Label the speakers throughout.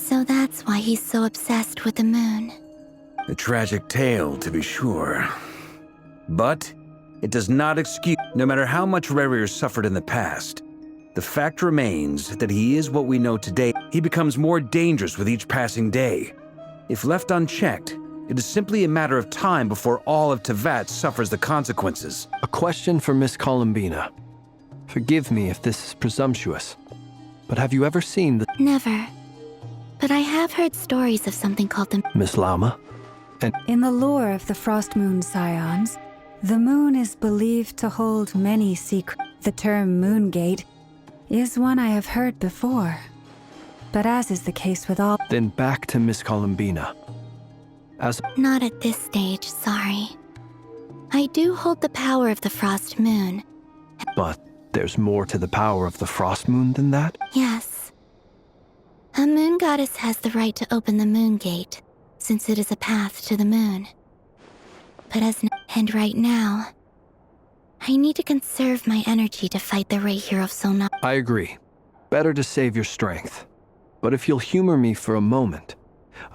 Speaker 1: So that's why he's so obsessed with the moon.
Speaker 2: A tragic tale, to be sure. But it does not excuse, no matter how much Rerir suffered in the past, the fact remains that he is what we know today. He becomes more dangerous with each passing day. If left unchecked, it is simply a matter of time before all of Teyvat suffers the consequences.
Speaker 3: A question for Miss Columbina. Forgive me if this is presumptuous, but have you ever seen the...
Speaker 1: Never. But I have heard stories of something called the...
Speaker 3: Miss Lama? And
Speaker 4: In the lore of the Frost Moon Scions, the moon is believed to hold many secrets. The term Moongate is one I have heard before. But as is the case with all...
Speaker 3: then back to Miss Columbina. As...
Speaker 1: Not at this stage, sorry. I do hold the power of the Frost Moon.
Speaker 3: But there's more to the power of the Frost Moon than that?
Speaker 1: Yes. A moon goddess has the right to open the Moongate, since it is a path to the moon. But and right now, I need to conserve my energy to fight the Reir of Solnar.
Speaker 3: I agree. Better to save your strength. But if you'll humor me for a moment,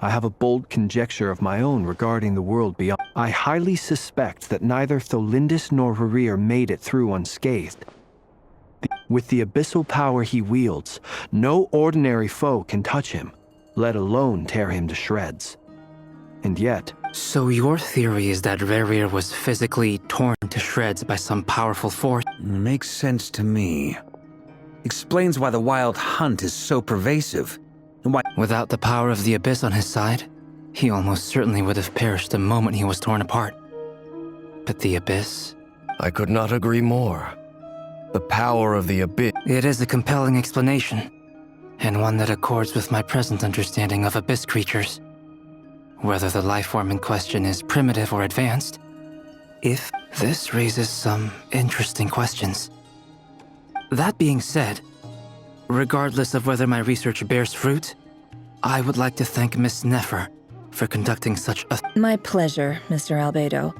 Speaker 3: I have a bold conjecture of my own regarding the world beyond. I highly suspect that neither Tholindis nor Rerir made it through unscathed. With the abyssal power he wields, no ordinary foe can touch him, let alone tear him to shreds. And yet...
Speaker 5: So your theory is that Rerir was physically torn to shreds by some powerful force?
Speaker 2: Makes sense to me. Explains why the Wild Hunt is so pervasive, and why...
Speaker 5: Without the power of the Abyss on his side, he almost certainly would have perished the moment he was torn apart. But the Abyss?
Speaker 6: I could not agree more. The power of the Abyss...
Speaker 5: It is a compelling explanation, and one that accords with my present understanding of Abyss creatures. Whether the life form in question is primitive or advanced, if this raises some interesting questions. That being said, regardless of whether my research bears fruit, I would like to thank Miss Nefer for conducting such a...
Speaker 7: My pleasure, Mr. Albedo.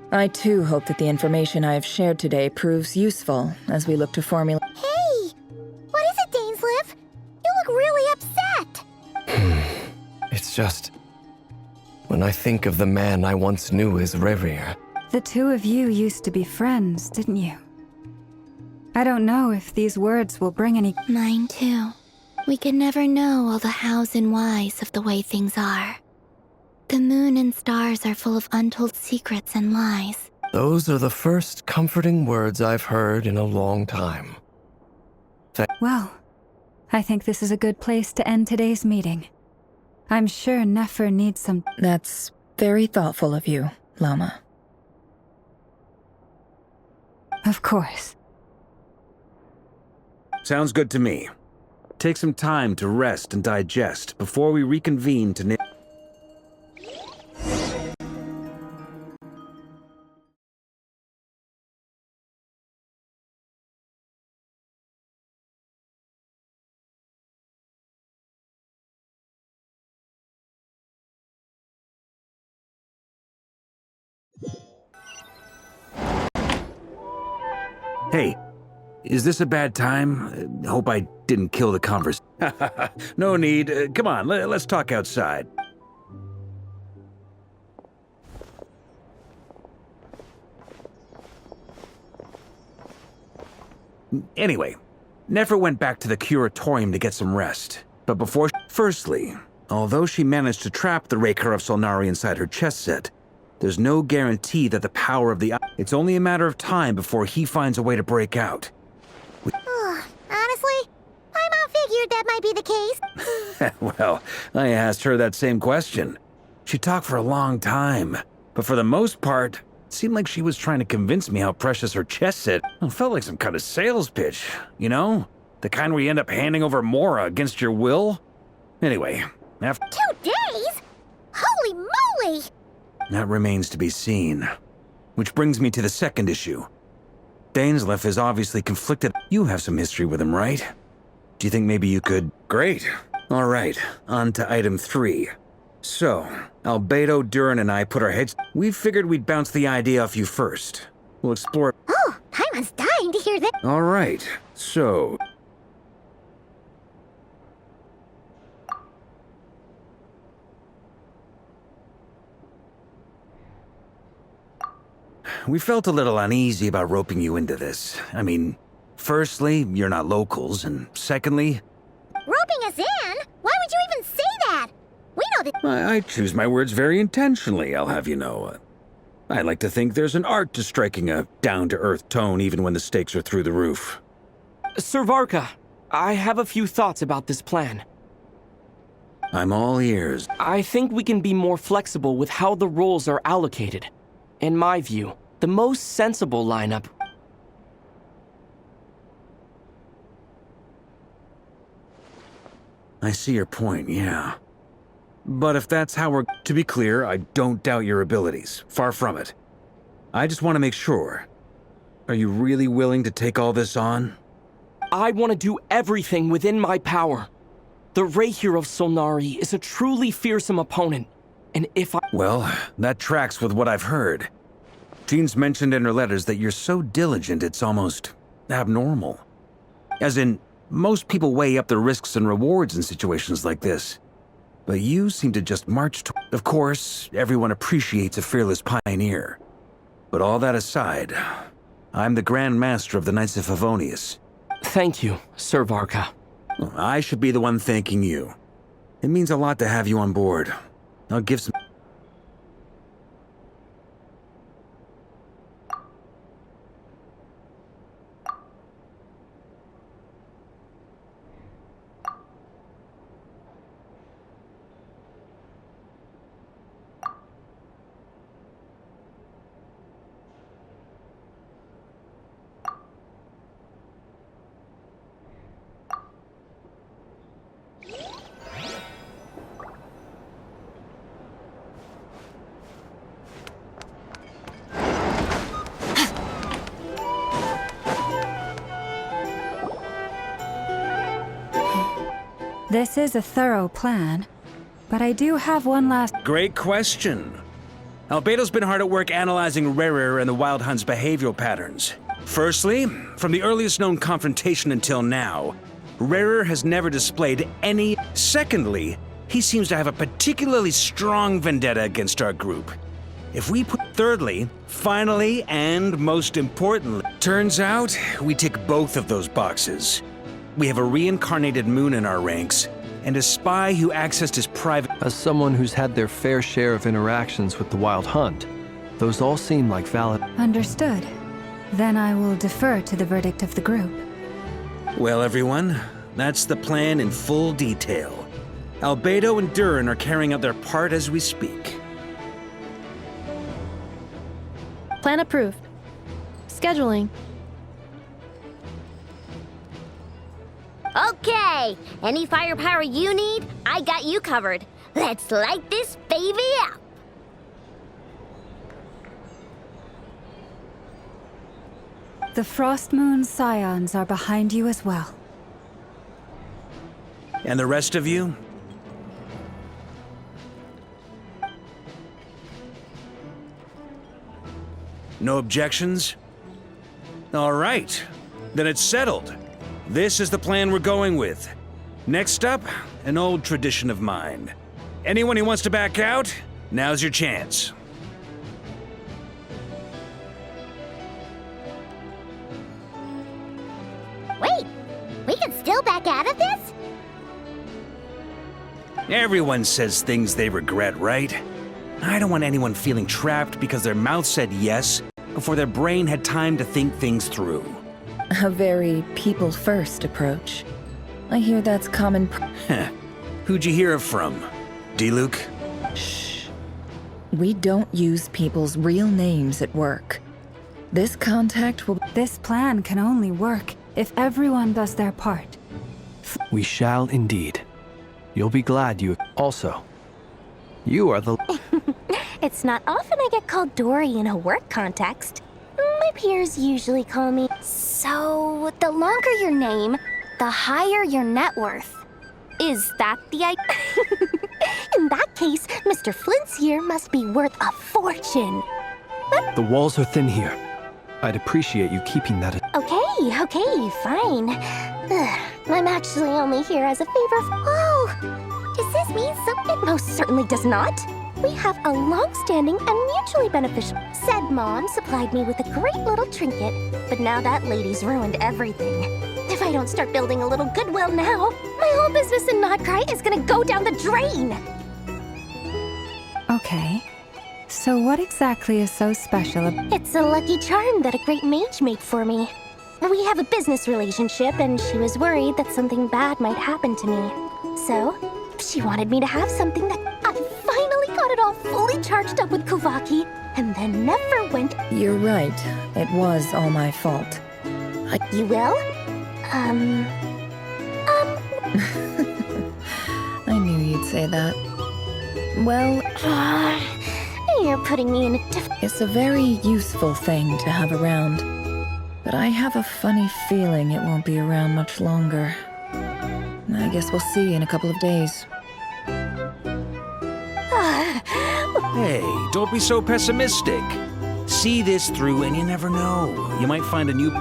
Speaker 7: I too hope that the information I have shared today proves useful as we look to formulate...
Speaker 1: Hey! What is it, Dainsleif? You look really upset!
Speaker 6: It's just... when I think of the man I once knew as Rerir...
Speaker 4: The two of you used to be friends, didn't you? I don't know if these words will bring any...
Speaker 1: Mine too. We can never know all the hows and whys of the way things are. The moon and stars are full of untold secrets and lies.
Speaker 6: Those are the first comforting words I've heard in a long time.
Speaker 4: Well, I think this is a good place to end today's meeting. I'm sure Nefer needs some...
Speaker 7: That's very thoughtful of you, Lama.
Speaker 4: Of course.
Speaker 2: Sounds good to me. Take some time to rest and digest before we reconvene to... Hey, is this a bad time? Hope I didn't kill the conversation. No need. Come on, let's talk outside. Anyway, Nefer went back to the curatorium to get some rest. But before... Firstly, although she managed to trap the Reikar of Solnari inside her chess set, there's no guarantee that the power of the... It's only a matter of time before he finds a way to break out.
Speaker 1: Honestly, my mom figured that might be the case.
Speaker 2: Well, I asked her that same question. She talked for a long time, but for the most part, it seemed like she was trying to convince me how precious her chess set. It felt like some kind of sales pitch, you know? The kind where you end up handing over Mora against your will. Anyway, after...
Speaker 1: 2 days? Holy moly!
Speaker 2: That remains to be seen. Which brings me to the second issue. Dainsleif is obviously conflicted. You have some history with him, right? Do you think maybe you could... Great. All right, on to item 3. So, Albedo, Durin, and I put our heads... We figured we'd bounce the idea off you first. We'll explore...
Speaker 1: Oh, Paimon's dying to hear that.
Speaker 2: All right, so... we felt a little uneasy about roping you into this. I mean, firstly, you're not locals, and secondly...
Speaker 8: Roping us in? Why would you even say that? We know that...
Speaker 2: I choose my words very intentionally, I'll have you know. I like to think there's an art to striking a down-to-earth tone even when the stakes are through the roof.
Speaker 9: Sir Varka, I have a few thoughts about this plan.
Speaker 2: I'm all ears.
Speaker 9: I think we can be more flexible with how the roles are allocated. In my view, the most sensible lineup...
Speaker 2: I see your point, yeah. But if that's how we're... To be clear, I don't doubt your abilities. Far from it. I just want to make sure. Are you really willing to take all this on?
Speaker 9: I want to do everything within my power. The Rahier of Solnari is a truly fearsome opponent, and if I...
Speaker 2: Well, that tracks with what I've heard. Jean's mentioned in her letters that you're so diligent it's almost abnormal. As in, most people weigh up the risks and rewards in situations like this. But you seem to just march to... Of course, everyone appreciates a fearless pioneer. But all that aside, I'm the Grand Master of the Knights of Favonius.
Speaker 9: Thank you, Sir Varka.
Speaker 2: I should be the one thanking you. It means a lot to have you on board. I'll give some...
Speaker 4: This is a thorough plan, but I do have one last...
Speaker 2: Great question. Albedo's been hard at work analyzing Rarer and the Wild Hunt's behavioral patterns. Firstly, from the earliest known confrontation until now, Rarer has never displayed any... Secondly, he seems to have a particularly strong vendetta against our group. If we put... Thirdly, finally, and most importantly, turns out we tick both of those boxes. We have a reincarnated moon in our ranks, and a spy who accessed his private...
Speaker 3: As someone who's had their fair share of interactions with the Wild Hunt, those all seem like valid...
Speaker 4: Understood. Then I will defer to the verdict of the group.
Speaker 2: Well, everyone, that's the plan in full detail. Albedo and Durin are carrying out their part as we speak.
Speaker 10: Plan approved. Scheduling.
Speaker 8: Okay, any firepower you need, I got you covered. Let's light this baby up.
Speaker 4: The Frost Moon Scions are behind you as well.
Speaker 2: And the rest of you? No objections? All right, then it's settled. This is the plan we're going with. Next up, an old tradition of mine. Anyone who wants to back out, now's your chance.
Speaker 8: Wait, we can still back out of this?
Speaker 2: Everyone says things they regret, right? I don't want anyone feeling trapped because their mouth said yes before their brain had time to think things through.
Speaker 7: A very people-first approach. I hear that's common...
Speaker 2: Who'd you hear it from? D-Luke?
Speaker 7: Shh. We don't use people's real names at work. This contact will...
Speaker 4: This plan can only work if everyone does their part.
Speaker 3: We shall indeed. You'll be glad you... Also, you are the...
Speaker 10: It's not often I get called Dory in a work context. My peers usually call me... So, the longer your name, the higher your net worth. Is that the idea? In that case, Mr. Flint's here must be worth a fortune.
Speaker 3: The walls are thin here. I'd appreciate you keeping that...
Speaker 10: Okay, fine. I'm actually only here as a favor. Oh, does this mean something? It most certainly does not. We have a long-standing and mutually beneficial. Said Mom supplied me with a great little trinket, but now that lady's ruined everything. If I don't start building a little goodwill now, my whole business in Notcry is gonna go down the drain!
Speaker 4: Okay. So what exactly is so special
Speaker 10: It's a lucky charm that a great mage made for me. We have a business relationship, and she was worried that something bad might happen to me. So, she wanted me to have something that I finally got it all fully charged up with Kuvaki, and then never went.
Speaker 7: You're right. It was all my fault.
Speaker 10: You will?
Speaker 7: I knew you'd say that. Well,
Speaker 10: You're putting me in a
Speaker 7: it's a very useful thing to have around. But I have a funny feeling it won't be around much longer. I guess we'll see in a couple of days.
Speaker 2: Hey, don't be so pessimistic. See this through and you never know. You might find a new...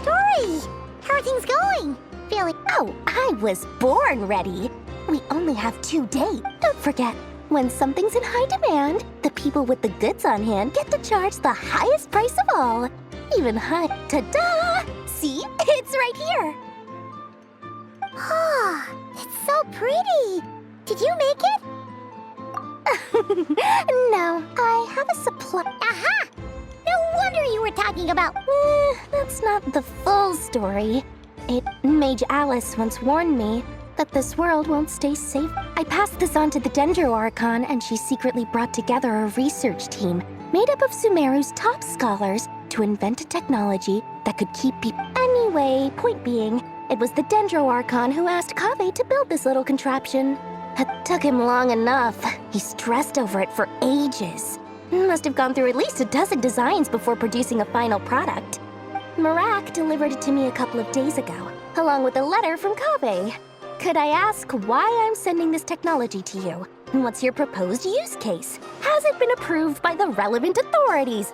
Speaker 10: Dory! How are things going? Feeling... Oh, I was born ready. We only have 2 days. Don't forget, when something's in high demand, the people with the goods on hand get to charge the highest price of all. Even high... Ta-da! See? It's right here.
Speaker 8: Oh, it's so pretty. Did you make it?
Speaker 10: No, I have a supply...
Speaker 8: Aha! No wonder you were talking about...
Speaker 10: That's not the full story. Mage Alice once warned me that this world won't stay safe. I passed this on to the Dendro Archon, and she secretly brought together a research team made up of Sumeru's top scholars to invent a technology that could keep people... Anyway, point being, it was the Dendro Archon who asked Kaveh to build this little contraption. It took him long enough. He stressed over it for ages. Must have gone through at least a dozen designs before producing a final product. Marak delivered it to me a couple of days ago, along with a letter from Kaveh. Could I ask why I'm sending this technology to you? What's your proposed use case? Has it been approved by the relevant authorities?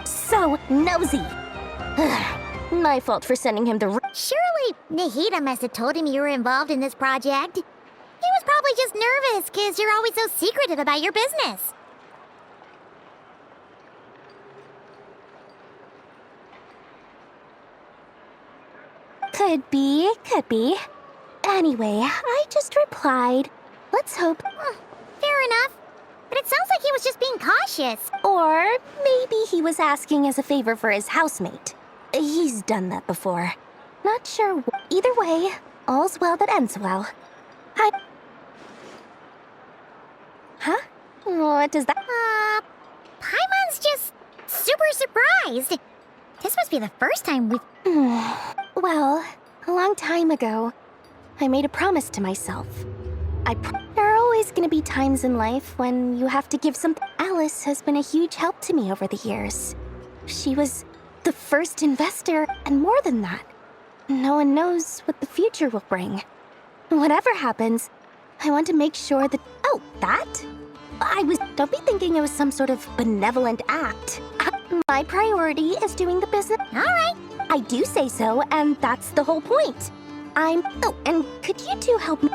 Speaker 10: So nosy. My fault for sending him the...
Speaker 8: Surely Nahida must have told him you were involved in this project. He was probably just nervous because you're always so secretive about your business.
Speaker 10: Could be, could be. Anyway, I just replied, let's hope...
Speaker 8: Fair enough. But it sounds like he was just being cautious.
Speaker 10: Or maybe he was asking as a favor for his housemate. He's done that before. Not sure. Either way, all's well that ends well. Huh? What does that...
Speaker 8: Paimon's just super surprised. This must be the first time we've...
Speaker 10: Well, a long time ago, I made a promise to myself. There are always gonna be times in life when you have to give something. Alice has been a huge help to me over the years. She was the first investor, and more than that. No one knows what the future will bring. Whatever happens, I want to make sure that... Oh, that? Don't be thinking it was some sort of benevolent act. My priority is doing the business.
Speaker 8: All right.
Speaker 10: I do say so, and that's the whole point. Oh, and could you two help me?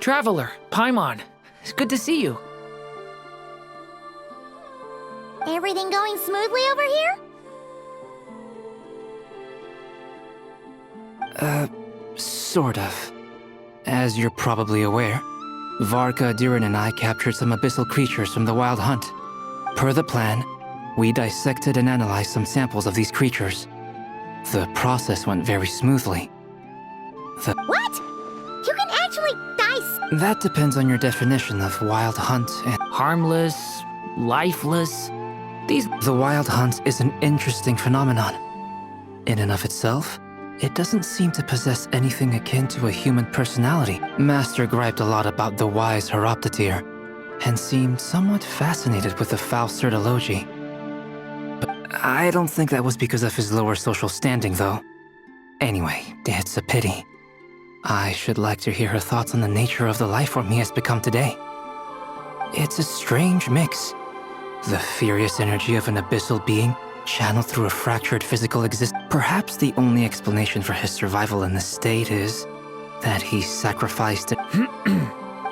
Speaker 11: Traveler, Paimon, it's good to see you.
Speaker 8: Everything going smoothly over here?
Speaker 5: Sort of. As you're probably aware, Varka, Durin, and I captured some abyssal creatures from the Wild Hunt. Per the plan, we dissected and analyzed some samples of these creatures. The process went very smoothly.
Speaker 8: What? You can actually dice.
Speaker 5: That depends on your definition of Wild Hunt and...
Speaker 11: Harmless, lifeless.
Speaker 5: The Wild Hunt is an interesting phenomenon. In and of itself, it doesn't seem to possess anything akin to a human personality. Master griped a lot about the wise Horoptotire, and seemed somewhat fascinated with the foul Certology. But I don't think that was because of his lower social standing, though. Anyway, it's a pity. I should like to hear her thoughts on the nature of the lifeform he has become today. It's a strange mix. The furious energy of an abyssal being channeled through a fractured physical existence. Perhaps the only explanation for his survival in this state is that he sacrificed it.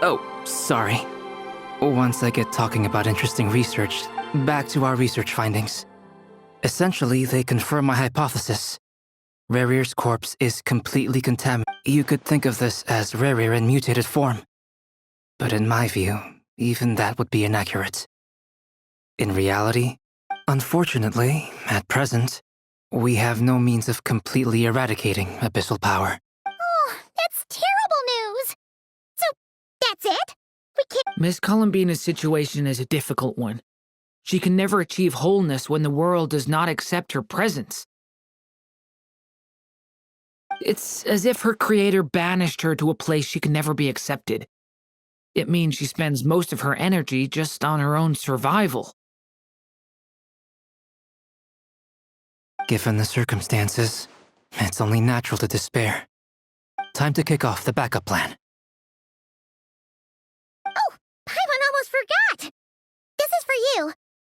Speaker 5: Oh, sorry. Once I get talking about interesting research, back to our research findings. Essentially, they confirm my hypothesis. Rerir's corpse is completely contaminated. You could think of this as Rerir in mutated form. But in my view, even that would be inaccurate. In reality, unfortunately, at present, we have no means of completely eradicating abyssal power.
Speaker 8: Oh, that's terrible news. So, that's it? We can't...
Speaker 11: Miss Columbina's situation is a difficult one. She can never achieve wholeness when the world does not accept her presence. It's as if her creator banished her to a place she can never be accepted. It means she spends most of her energy just on her own survival.
Speaker 5: Given the circumstances, it's only natural to despair. Time to kick off the backup plan.
Speaker 8: Oh, Paimon almost forgot! This is for you.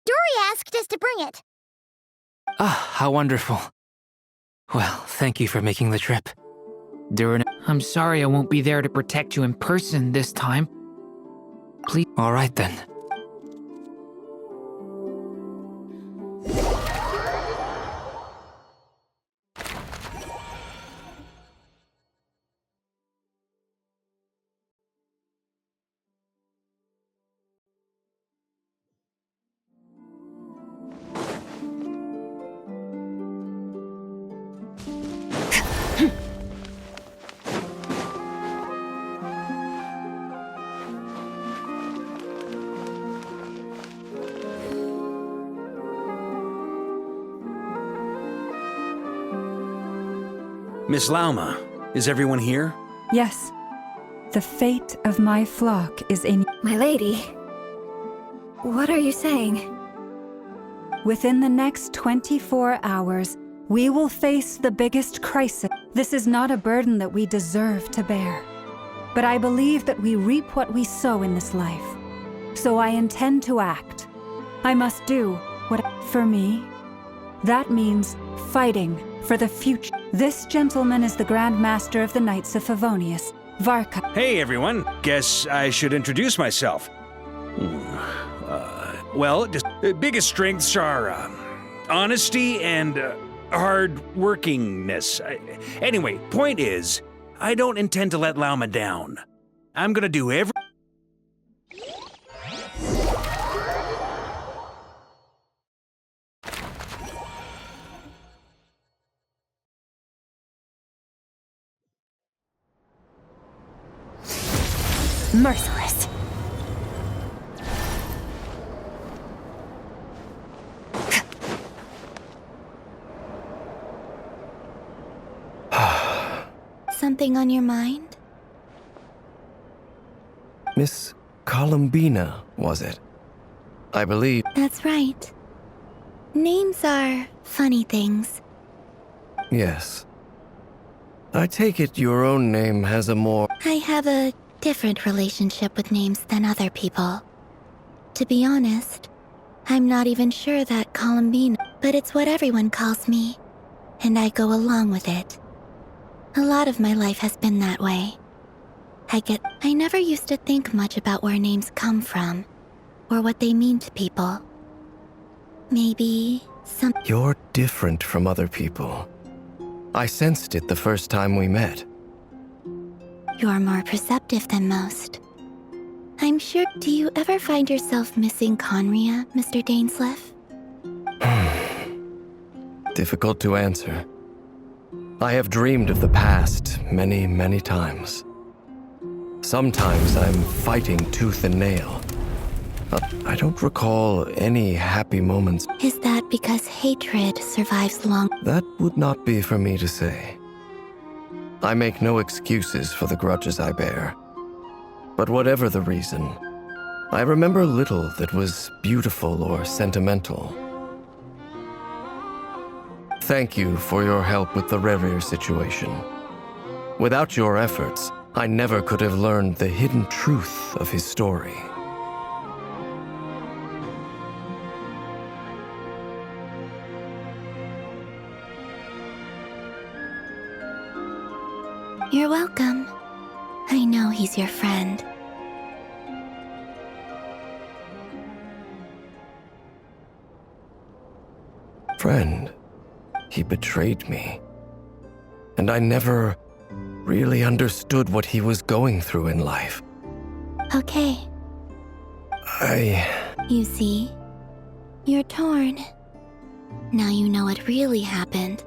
Speaker 8: Dory asked us to bring it.
Speaker 5: Ah, how wonderful. Well, thank you for making the trip. Durin...
Speaker 11: I'm sorry I won't be there to protect you in person this time. Please...
Speaker 5: All right then.
Speaker 2: Miss Lauma, is everyone here?
Speaker 4: Yes. The fate of my flock is in...
Speaker 7: My lady, what are you saying?
Speaker 4: Within the next 24 hours, we will face the biggest crisis. This is not a burden that we deserve to bear. But I believe that we reap what we sow in this life. So I intend to act. I must do what... For me, that means fighting for the future. This gentleman is the Grand Master of the Knights of Favonius, Varka.
Speaker 2: Hey, everyone. Guess I should introduce myself. Well, biggest strengths are honesty and hard-workingness. Anyway, point is, I don't intend to let Lauma down. I'm gonna do every...
Speaker 10: Merciless.
Speaker 1: Something on your mind?
Speaker 6: Miss Columbina, was it? I believe...
Speaker 1: That's right. Names are funny things.
Speaker 6: Yes. I take it your own name has a more...
Speaker 1: I have a different relationship with names than other people. To be honest, I'm not even sure that Columbine, but it's what everyone calls me, and I go along with it. A lot of my life has been that way. I never used to think much about where names come from, or what they mean to people. Maybe
Speaker 6: You're different from other people. I sensed it the first time we met.
Speaker 1: You're more perceptive than most. I'm sure. Do you ever find yourself missing Conria, Mr. Dainsleif?
Speaker 6: Difficult to answer. I have dreamed of the past many, many times. Sometimes I'm fighting tooth and nail. But I don't recall any happy moments.
Speaker 1: Is that because hatred survives long?
Speaker 6: That would not be for me to say. I make no excuses for the grudges I bear. But whatever the reason, I remember little that was beautiful or sentimental. Thank you for your help with the Rerir situation. Without your efforts, I never could have learned the hidden truth of his story.
Speaker 1: You're welcome. I know he's your friend.
Speaker 6: Friend, he betrayed me. And I never really understood what he was going through in life.
Speaker 1: Okay. You see? You're torn. Now you know what really happened.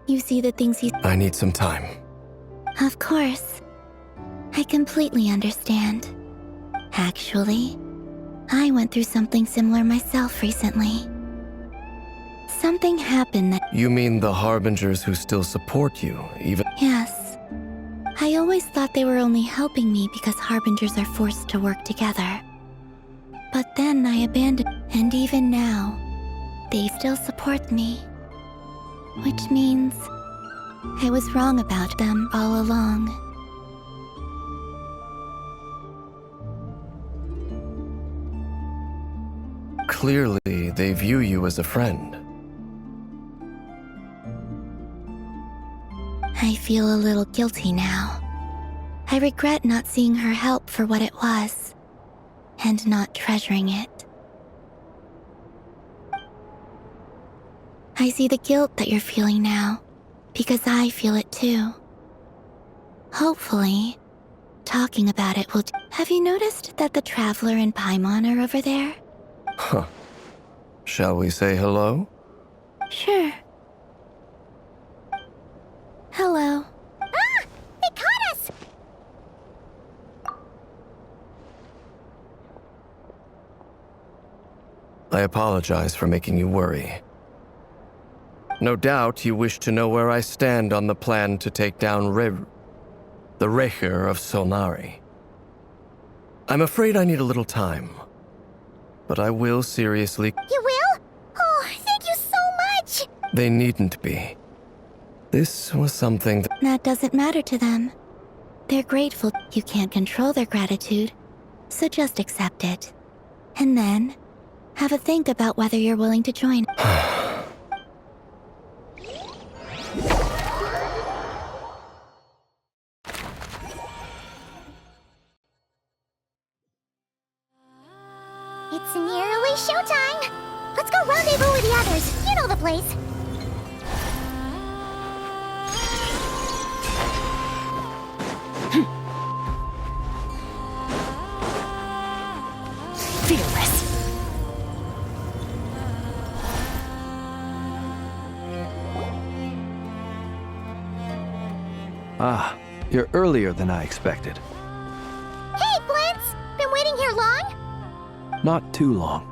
Speaker 1: You see the things he...
Speaker 6: I need some time.
Speaker 1: Of course. I completely understand. Actually, I went through something similar myself recently. Something happened that...
Speaker 6: You mean the Harbingers who still support you, even...
Speaker 1: Yes. I always thought they were only helping me because Harbingers are forced to work together. But then I abandoned... And even now, they still support me. Which means... I was wrong about them all along.
Speaker 6: Clearly, they view you as a friend.
Speaker 1: I feel a little guilty now. I regret not seeing her help for what it was, and not treasuring it. I see the guilt that you're feeling now, because I feel it too. Hopefully, talking about it will... Have you noticed that the Traveler and Paimon are over there?
Speaker 6: Huh. Shall we say hello?
Speaker 1: Sure. Hello.
Speaker 8: Ah! They caught us!
Speaker 6: I apologize for making you worry. No doubt you wish to know where I stand on the plan to take down the Rerir of Solnari. I'm afraid I need a little time, but I will seriously...
Speaker 8: You will? Oh, thank you so much!
Speaker 6: They needn't be. This was something
Speaker 1: That doesn't matter to them. They're grateful. You can't control their gratitude, so just accept it. And then, have a think about whether you're willing to join.
Speaker 8: It's nearly showtime! Let's go rendezvous with the others. You know the place.
Speaker 10: Fearless.
Speaker 3: Ah, you're earlier than I expected.
Speaker 8: Hey, Flint's! Been waiting here long?
Speaker 3: Not too long.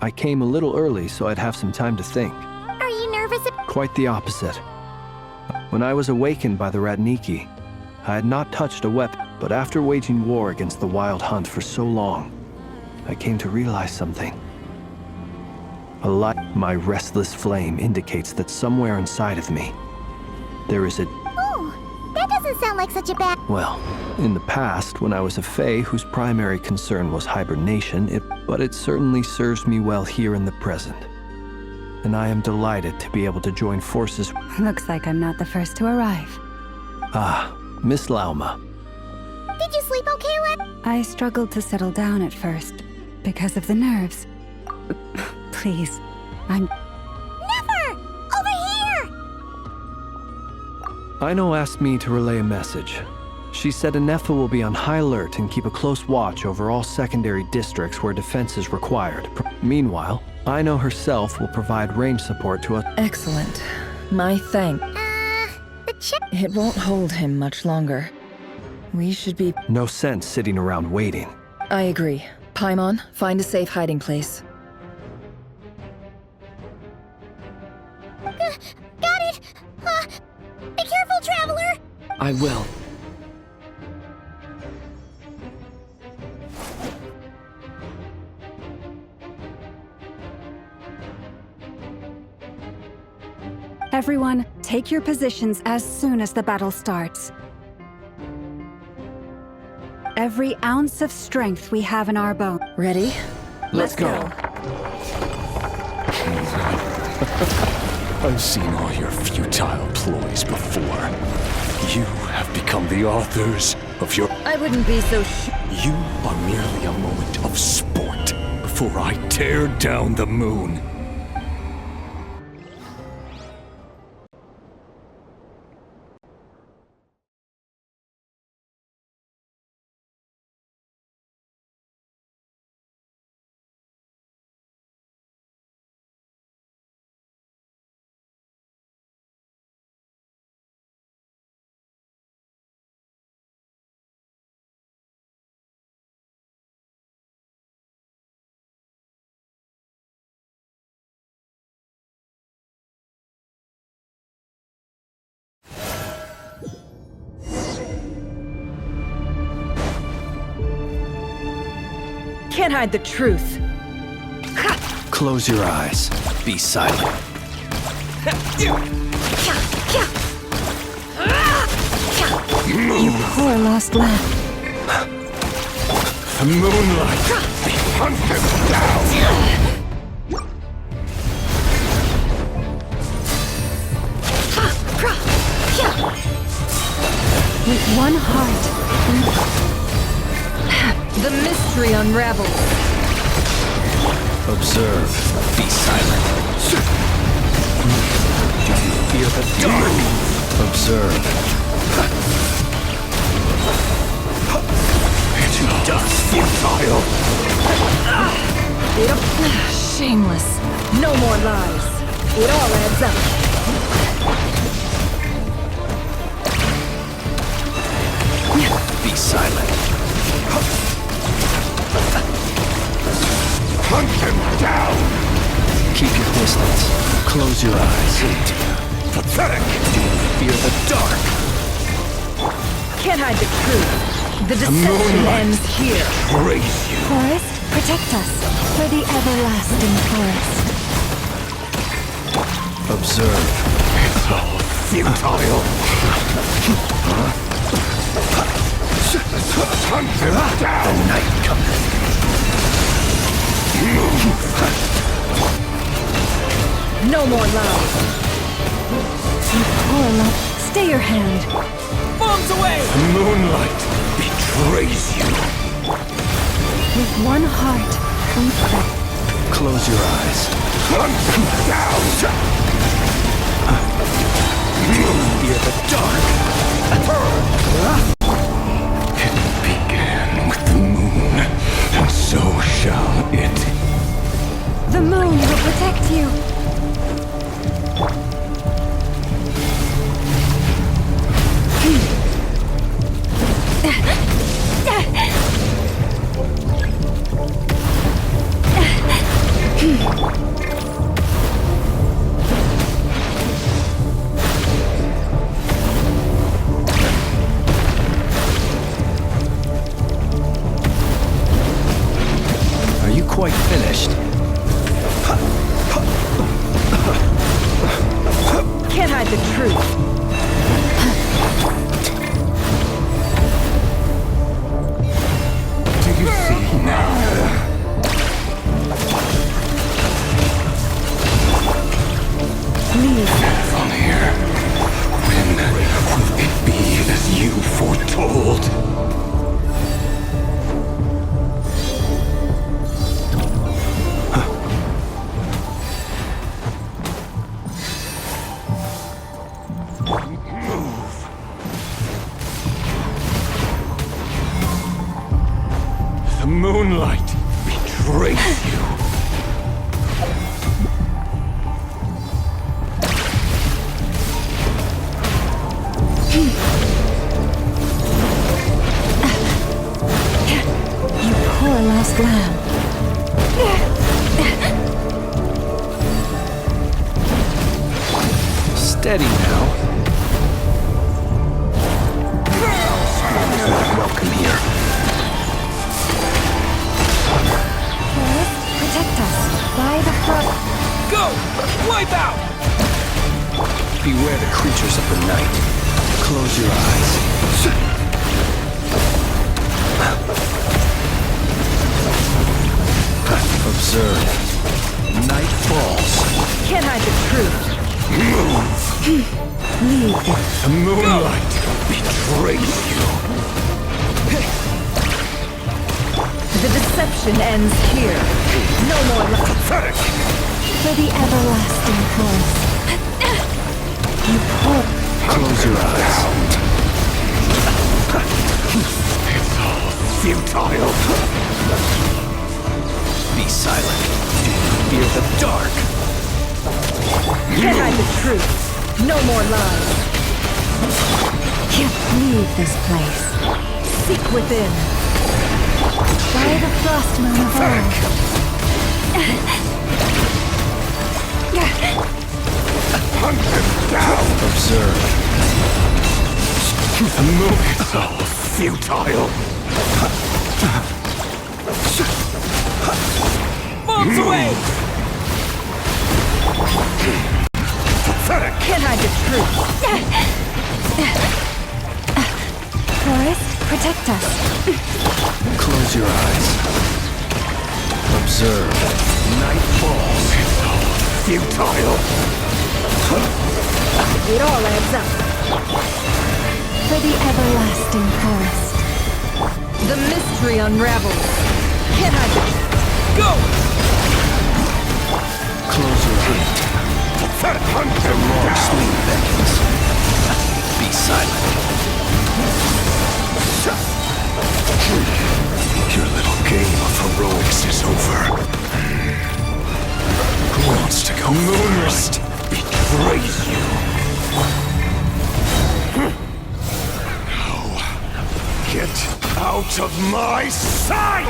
Speaker 3: I came a little early so I'd have some time to think.
Speaker 8: Are you nervous?
Speaker 3: Quite the opposite. When I was awakened by the Radniki, I had not touched a weapon, but after waging war against the Wild Hunt for so long, I came to realize something. A light, my restless flame indicates that somewhere inside of me, there is a...
Speaker 8: Oh, that doesn't sound like such a bad...
Speaker 3: Well, in the past, when I was a Fae whose primary concern was hibernation, it... but it certainly serves me well here in the present. And I am delighted to be able to join forces.
Speaker 4: Looks like I'm not the first to arrive.
Speaker 3: Ah, Miss Lauma.
Speaker 8: Did you sleep okay,
Speaker 4: I struggled to settle down at first because of the nerves. Please, I'm...
Speaker 8: Never! Over here!
Speaker 3: Aino asked me to relay a message. She said Anefa will be on high alert and keep a close watch over all secondary districts where defense is required. Meanwhile, Aino herself will provide range support to us.
Speaker 7: Excellent. My thank.
Speaker 8: The chip...
Speaker 7: It won't hold him much longer. We should be...
Speaker 3: No sense sitting around waiting.
Speaker 7: I agree. Paimon, find a safe hiding place.
Speaker 8: Got it! Be careful, traveler!
Speaker 9: I will.
Speaker 4: Everyone, take your positions as soon as the battle starts. Every ounce of strength we have in our bone.
Speaker 7: Ready?
Speaker 3: Let's go.
Speaker 12: I've seen all your futile ploys before. You have become the authors of your...
Speaker 7: I wouldn't be so
Speaker 12: You are merely a moment of sport before I tear down the moon.
Speaker 7: Can't hide the truth.
Speaker 3: Close your eyes. Be silent.
Speaker 4: You poor lost lamb.
Speaker 12: The moonlight! Hunt them down!
Speaker 4: With one heart,
Speaker 7: The mystery unravels.
Speaker 3: Observe. Be silent. Do you fear the dark? Observe.
Speaker 12: To dust, futile!
Speaker 7: Shameless. No more lies. It all adds up.
Speaker 3: Be silent.
Speaker 12: Hunt them down!
Speaker 3: Keep your distance. Close your eyes.
Speaker 12: Pathetic!
Speaker 3: Do you fear the dark?
Speaker 7: Can't hide the truth. The deception
Speaker 12: moonlight.
Speaker 7: ends here.
Speaker 12: Praise you!
Speaker 4: forest, protect us for the everlasting forest.
Speaker 3: Observe.
Speaker 12: It's all futile! Hunt them down!
Speaker 3: The night cometh.
Speaker 7: No more lies.
Speaker 4: Poor love, stay your hand.
Speaker 9: Bombs away!
Speaker 12: Moonlight betrays you!
Speaker 4: With one heart, we pray.
Speaker 3: Close your eyes.
Speaker 12: Hunt them down!
Speaker 3: Fear the dark.
Speaker 12: It began with the moon, and so shall it.
Speaker 4: The moon will protect you.
Speaker 3: Are you quite finished?
Speaker 7: Can't hide the truth.
Speaker 12: Do you see now? foretold. The moonlight betrays you.
Speaker 4: You poor lost lamb.
Speaker 3: Steady now. Welcome here.
Speaker 4: Protect us. By the frost.
Speaker 9: Go! Wipe out!
Speaker 3: Beware the creatures of the night. Close your eyes. Observe. Night falls.
Speaker 4: Can't hide the truth. Leave it.
Speaker 12: The moonlight betrays you.
Speaker 4: The deception ends here. No more
Speaker 12: Pathetic!
Speaker 4: for the everlasting course. You poor.
Speaker 3: Close your eyes.
Speaker 12: It's all futile.
Speaker 3: Be silent. Fear the dark.
Speaker 4: Can't hide the truth. No more lies. Can't leave this place. Seek within. By the frost moon of old.
Speaker 12: Hunt them down!
Speaker 3: Observe.
Speaker 12: The moon is all futile.
Speaker 9: Bombs away!
Speaker 12: Pathetic!
Speaker 4: Can't hide the truth. Forest, protect us.
Speaker 3: Close your eyes. Observe. Night falls.
Speaker 12: It's all futile.
Speaker 4: It all adds up. For the everlasting forest. The mystery unravels. Can't hide the truth.
Speaker 9: Go!
Speaker 3: Close your eyes.
Speaker 12: Pathetic! Hunt
Speaker 3: The
Speaker 12: them
Speaker 3: long
Speaker 12: down!
Speaker 3: sleep beckons. Be silent.
Speaker 12: Your little game of heroics is over. Who wants to go first? Betrays you. Now, get out of my sight!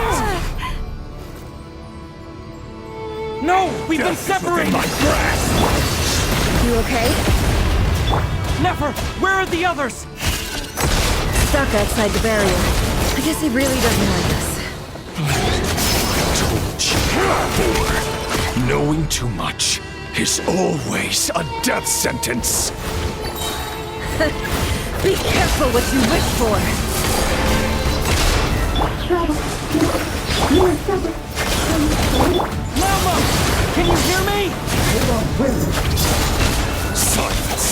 Speaker 9: No! We've been
Speaker 12: Death is within
Speaker 9: separated!
Speaker 12: my grasp!
Speaker 4: You okay?
Speaker 9: Never! Where are the others?
Speaker 4: Stuck outside the barrier. I guess he really doesn't like us.
Speaker 12: Told you before. Knowing too much is always a death sentence.
Speaker 4: Be careful what you wish for.
Speaker 9: Mama! Can you hear me?
Speaker 12: Silence.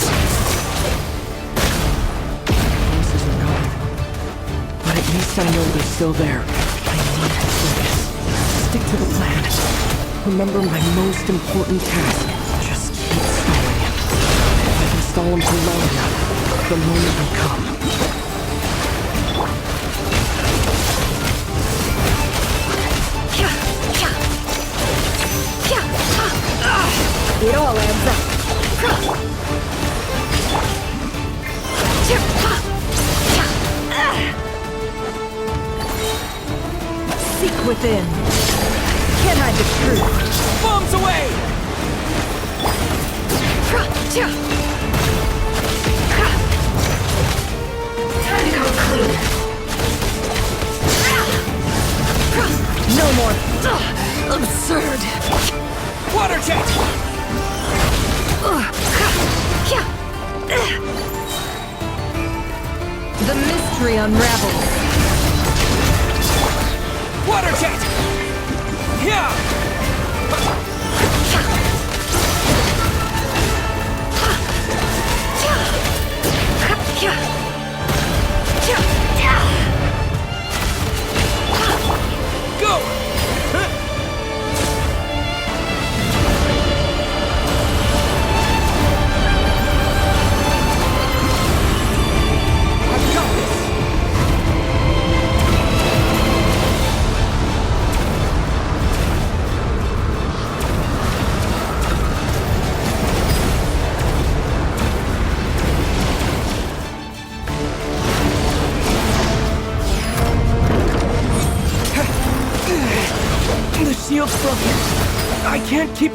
Speaker 9: Voices are gone. But at least I know they're still there. I need to focus. Stick to the plan. Remember my most important task. Just keep stalling him. If I can stall him for long enough, the moment will come.
Speaker 4: It all adds up. Seek within. Can't hide the truth.
Speaker 9: Bombs away!
Speaker 4: Time to come clean. No more. Absurd.
Speaker 9: Water jet!
Speaker 4: The mystery unravels.
Speaker 9: Water jet! Yeah! shield's broken. I can't keep